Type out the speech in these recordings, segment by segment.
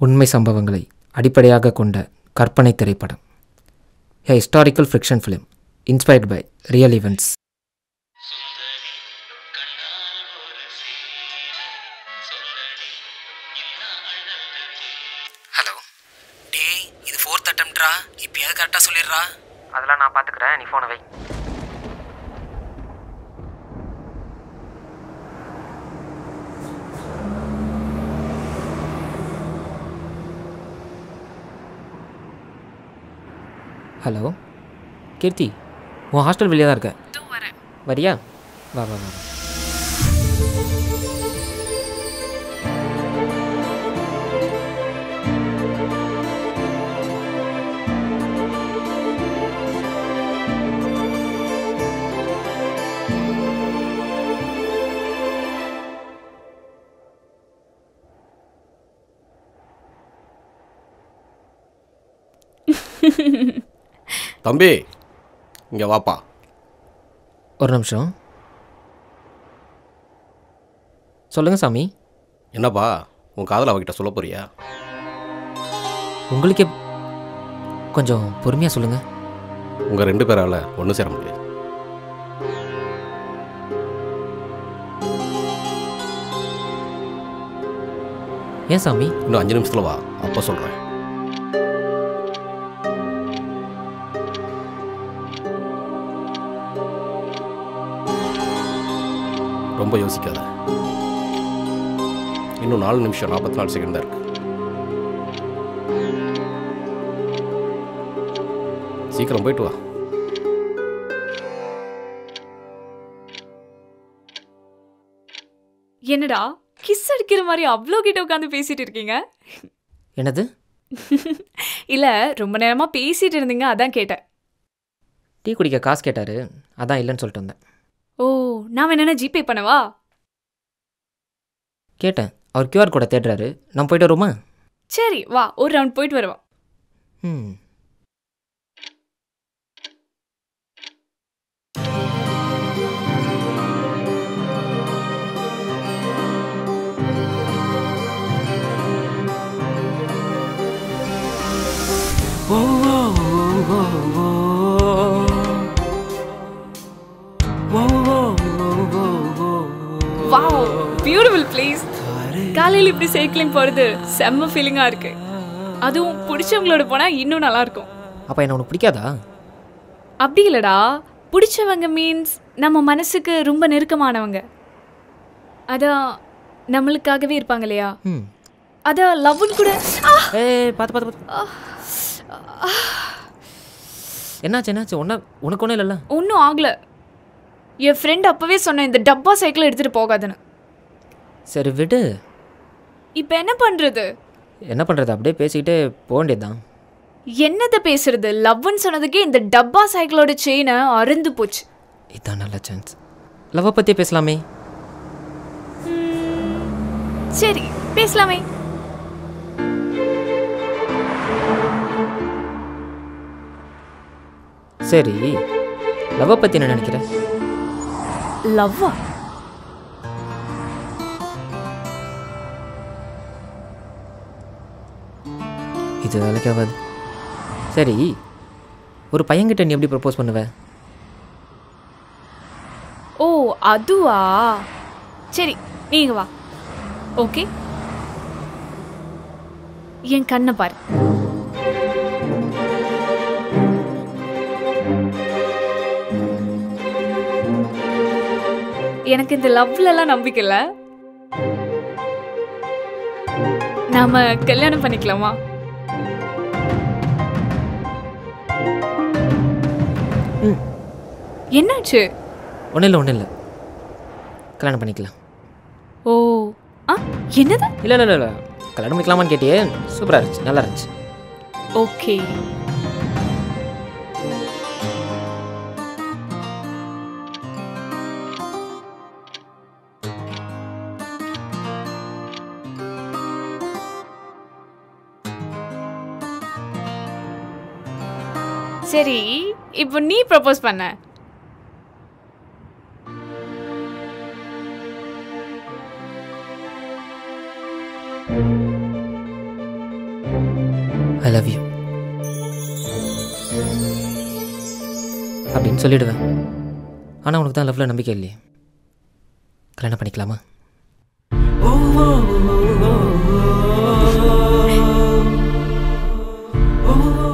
உண்மை சம்பவங்களை அடிப்படையாக கொண்ட கற்பனை திரைப்படம். A historical fiction film inspired by real events. Hello டேய், இது 4th அட்டெம்ப்ட்ரா. இப்பயாவது கரெக்டாக சொல்லிடுறா. அதெல்லாம் நான் பார்த்துக்கிறேன், நீ ஃபோனை வை. ஹலோ கீர்த்தி, உன் ஹாஸ்டல் வெளியே தான் இருக்கேன். வரியா? வா வா வா. தம்பி, இங்கே வாப்பா. ஒரு நிமிஷம். சொல்லுங்கள் சாமி. என்னப்பா, உன் காதல் அவகிட்ட சொல்ல போறியா? உங்களுக்கே கொஞ்சம் பொறுமையாக சொல்லுங்கள். உங்கள் 2 பேரால் ஒன்று சேர முடியாது. ஏன் சாமி? இன்னும் 5 நிமிஷத்தில் வா, அப்போ சொல்கிறேன். ரொம்ப யோசிக்காத. இன்னும் 4 நிமிஷம் 44 செகண்ட் தான் இருக்கு. சீக்கிரம் போயிட்டு வா. என்னடா கிஸ் அடிக்கிற மாதிரி அவ்வளோ கிட்ட உட்காந்து பேசிட்டு இருக்கீங்க? என்னது? இல்லை, ரொம்ப நேரமா பேசிட்டு இருந்தீங்க, அதான் கேட்டேன். டீ குடிக்க காசு கேட்டார், அதான் இல்லைன்னு சொல்லிட்டு வந்தேன். ஓ, நான் வேணா ஜிபே பண்ணவா? கேட்டேன், அவர் கியூஆர் கோடை தேடுறாரு. நான் போயிட்டு வருமா? சரி வா, ஒரு ரவுண்ட் போயிட்டு வருவா. ம். Wow, beautiful place. காலையில் இப்படி சைக்கிளிங் போகிறது செம்ம ஃபீலிங்காக இருக்கு. அதுவும் பிடிச்சவங்களோட போனால் இன்னும் நல்லா இருக்கும். அப்போ என்ன உனக்கு பிடிக்காதா? அப்படி இல்லைடா, பிடிச்சவங்க மீன்ஸ் நம்ம மனசுக்கு ரொம்ப நெருக்கமானவங்க. அதான் நம்மளுக்காகவே இருப்பாங்க இல்லையா? ம். அதான் லவ்னு கூட. ஏ பார்த்து பார்த்து பார்த்து. என்னாச்சு? உனக்கு ஒன்றும் இல்லைல்ல? ஒன்றும் ஆகலை. என் ஃப்ரெண்ட் அப்போவே சொன்னேன் இந்த டப்பா சைக்கிளை எடுத்துகிட்டு போகாதுன்னு. சரி விடு. இப்போ என்ன பண்ணுறது? என்ன பண்ணுறது, அப்படியே பேசிக்கிட்டே போக வேண்டியதுதான். என்னதை பேசுறது? லவ்னு சொன்னதுக்கே இந்த டப்பா சைக்கிளோட செயினை அறுந்து போச்சு. இதுதான் நல்ல சான்ஸ். லவ்வை பற்றி பேசலாமே. சரி பேசலாமே. சரி, லவ்வை பற்றி என்ன நினைக்கிற? லவ்வா? இது வேலைக்காகாது. சரி, ஒரு பையன்கிட்ட நீ எப்படி ப்ரப்போஸ் பண்ணுவ? ஓ அதுவா? சரி நீங்க வா. ஓகே, என் கண்ணை பாரு. எனக்கு இந்த லவ்லலாம் நம்பிக்கை இல்லை. நாம கல்யாணம் பண்ணிக்கலாமா? என்னாச்சு? ஒன்றும் இல்லை, கல்யாணம் பண்ணிக்கலாம். ஓ ஆ, என்னது? இல்லை கல்யாணம் பண்ணிக்கலாமான்னு கேட்டியே, சூப்பராக இருந்துச்சு, நல்லா இருந்துச்சு. ஓகே. சரி, இப்போ நீ ப்ரப்போஸ் பண்ண. ஐ லவ் யூ அப்படின்னு சொல்லிடுவேன். ஆனால் உனக்கு தான் லவ்வில் நம்பிக்கை இல்லையே. கல்யாணம் பண்ணிக்கலாமா?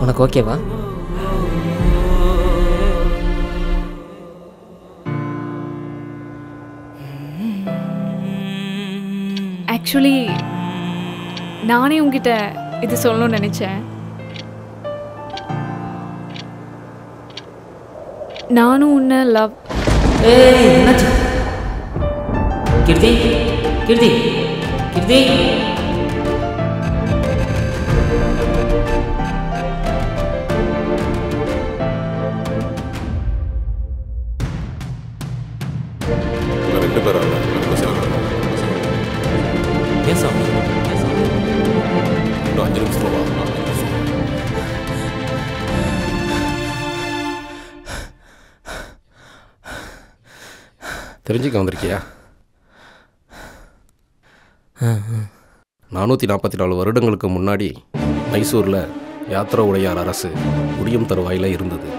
உனக்கு ஓகேவா? ஆக்சுவலி நானே உங்ககிட்ட இது சொல்லணும்னு நினைச்சேன். நானும் உன்னை லவ். கீர்த்தி கீர்த்தி கீர்த்தி ரெண்டு பேரும் ஏன் சாமி? இன்னும் 5 நிமிஷத்துல வா. தெரிஞ்சுக்க வந்திருக்கியா? 444 வருடங்களுக்கு முன்னாடி மைசூரில் யாத்ரா உடையார் அரசு முடியும் தருவாயில் இருந்தது.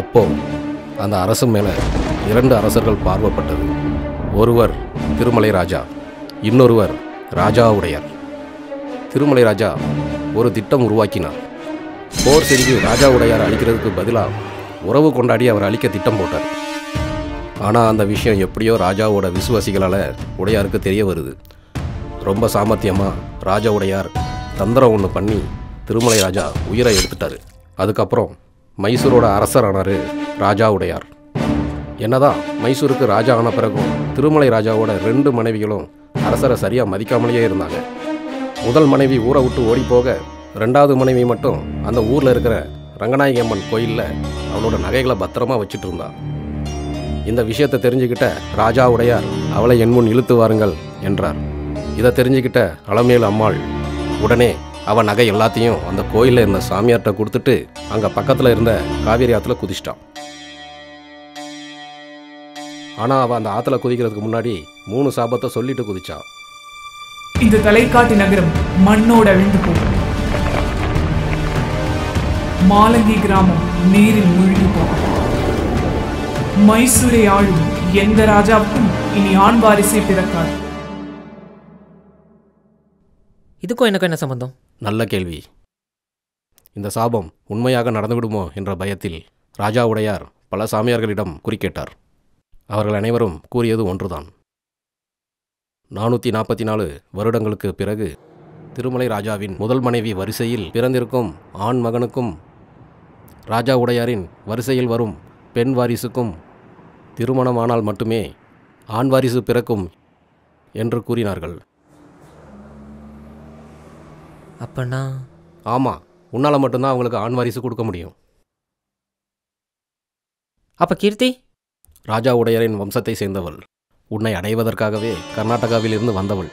அப்போ அந்த அரசு மேலே 2 அரசர்கள் பார்வைப்பட்டது. ஒருவர் திருமலை ராஜா, இன்னொருவர் ராஜா உடையார். திருமலை ராஜா ஒரு திட்டம் உருவாக்கினார். போர் செஞ்சு ராஜா உடையார் அழிக்கிறதுக்கு பதிலாக உறவு கொண்டாடி அவர் அழிக்க திட்டம் போட்டார். ஆனால் அந்த விஷயம் எப்படியோ ராஜாவோட விசுவாசிகளால் உடையாருக்கு தெரிய வருது. ரொம்ப சாமர்த்தியமாக ராஜா உடையார் தந்திரம் ஒன்று பண்ணி திருமலை ராஜா உயிரை எடுத்துட்டார். அதுக்கப்புறம் மைசூரோட அரசரானார் ராஜா உடையார். என்னதான் மைசூருக்கு ராஜா ஆன பிறகும் திருமலை ராஜாவோட 2 மனைவிகளும் அரசரை சரியாக மதிக்காமலேயே இருந்தாங்க. முதல் மனைவி ஊரை விட்டு ஓடி போக, 2வது மனைவி மட்டும் அந்த ஊரில் இருக்கிற ரங்கநாயகி அம்மன் கோயிலில் அவளோட நகைகளை பத்திரமா வச்சுட்டு இருந்தா. இந்த விஷயத்தை தெரிஞ்சுக்கிட்ட ராஜா உடையார் அவளை என் முன் இழுத்து வாருங்கள் என்றார். இதை தெரிஞ்சுக்கிட்ட அலமேலு அம்மாள் உடனே அவன் நகை எல்லாத்தையும் அந்த கோயிலில் இருந்த சாமியார்கிட்ட கொடுத்துட்டு அங்கே பக்கத்தில் இருந்த காவேரி ஆற்றுல குதிச்சிட்டான். ஆனால் அவள் அந்த ஆற்றுல குதிக்கிறதுக்கு முன்னாடி 3 சாபத்தை சொல்லிட்டு குதிச்சான். இந்த தலைக்காட்டி நகரம் மண்ணோட அழிந்து போகும். மாலங்கி கிராமம் நீரில் மூழ்கி போகும். மைசூரை ஆளும் எந்த ராஜாவுக்கும் இனி ஆண் வாரிசே பிறக்காது. இதுக்கும் எனக்கும் என்ன சம்பந்தம்? நல்ல கேள்வி. இந்த சாபம் உண்மையாக நடந்துவிடுமோ என்ற பயத்தில் ராஜா உடையார் பல சாமியார்களிடம் குறிக்கேட்டார். அவர்கள் அனைவரும் கூறியது ஒன்றுதான். 444 வருடங்களுக்கு பிறகு திருமலை ராஜாவின் முதல் மனைவி வரிசையில் பிறந்திருக்கும் ஆண் மகனுக்கும் ராஜா உடையாரின் வரிசையில் வரும் பெண் வாரிசுக்கும் திருமணமானால் மட்டுமே ஆண் வாரிசு பிறக்கும் என்று கூறினார்கள். அப்பன்னா ஆமாம், உன்னால் மட்டும்தான் அவங்களுக்கு ஆண் வாரிசு கொடுக்க முடியும். அப்போ கீர்த்தி ராஜா உடையாரின் வம்சத்தை சேர்ந்தவள். உன்னை அடைவதற்காகவே கர்நாடகாவில் இருந்து வந்தவள்.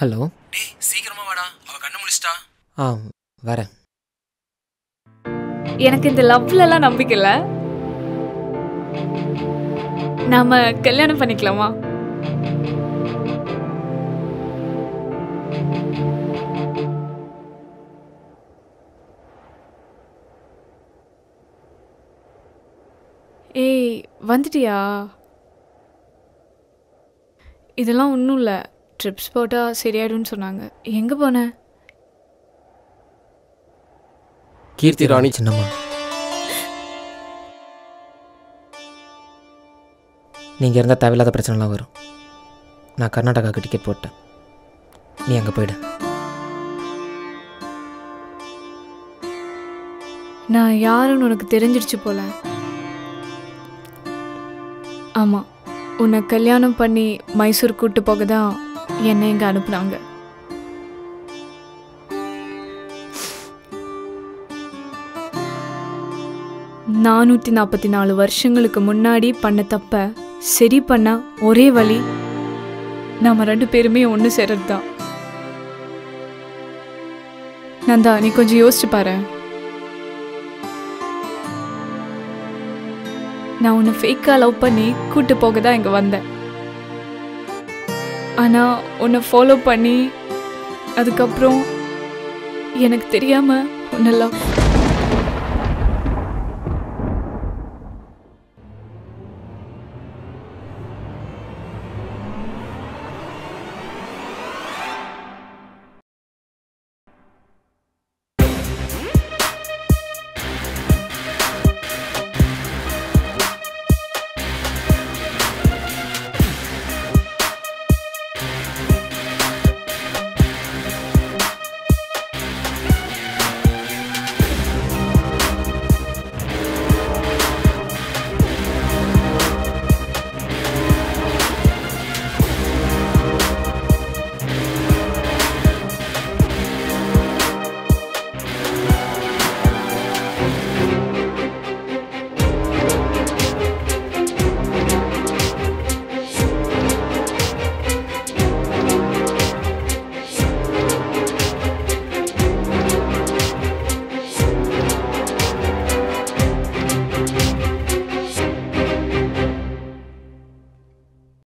ஹலோ. டேய் சீக்கிரமா வாடா, அவ கண்ணு முழிச்சிட்டா. வரேன். எனக்கு இந்த லவ்லலாம் நம்பிக்கை இல்லை. நாம கல்யாணம் பண்ணிக்கலாமா? ஏய் வந்துட்டியா? இதெல்லாம் ஒன்றும் இல்லை, ட்ரிப்ஸ் போட்டால் சரியாயிடும்னு சொன்னாங்க. எங்கே போன? கீர்த்தி ராணி சின்னம்மா, நீங்கள் இருந்தால் தேவையில்லாத பிரச்சனைலாம் வரும். நான் கர்நாடகாவுக்கு டிக்கெட் போட்டேன், நீ அங்கே போயிடு. நான் யாருன்னு உனக்கு தெரிஞ்சிடுச்சு போல. ஆமாம், உன்னை கல்யாணம் பண்ணி மைசூர் கூட்டு போக தான் என்னை இங்கே அனுப்புனாங்க. நானூற்றி 44 வருஷங்களுக்கு முன்னாடி பண்ண தப்ப சரி பண்ண ஒரே வழி நாம 2 பேருமே ஒன்று சேர்றது தான். நந்தா, நீ கொஞ்சம் யோசிச்சு பாரு. நான் உன்னை ஃபேக்காக லவ் பண்ணி கூட்டு போக தான் இங்கே வந்தேன். ஆனால் உன்னை ஃபாலோ பண்ணி அதுக்கப்புறம் எனக்கு தெரியாமல் உன்னை லவ்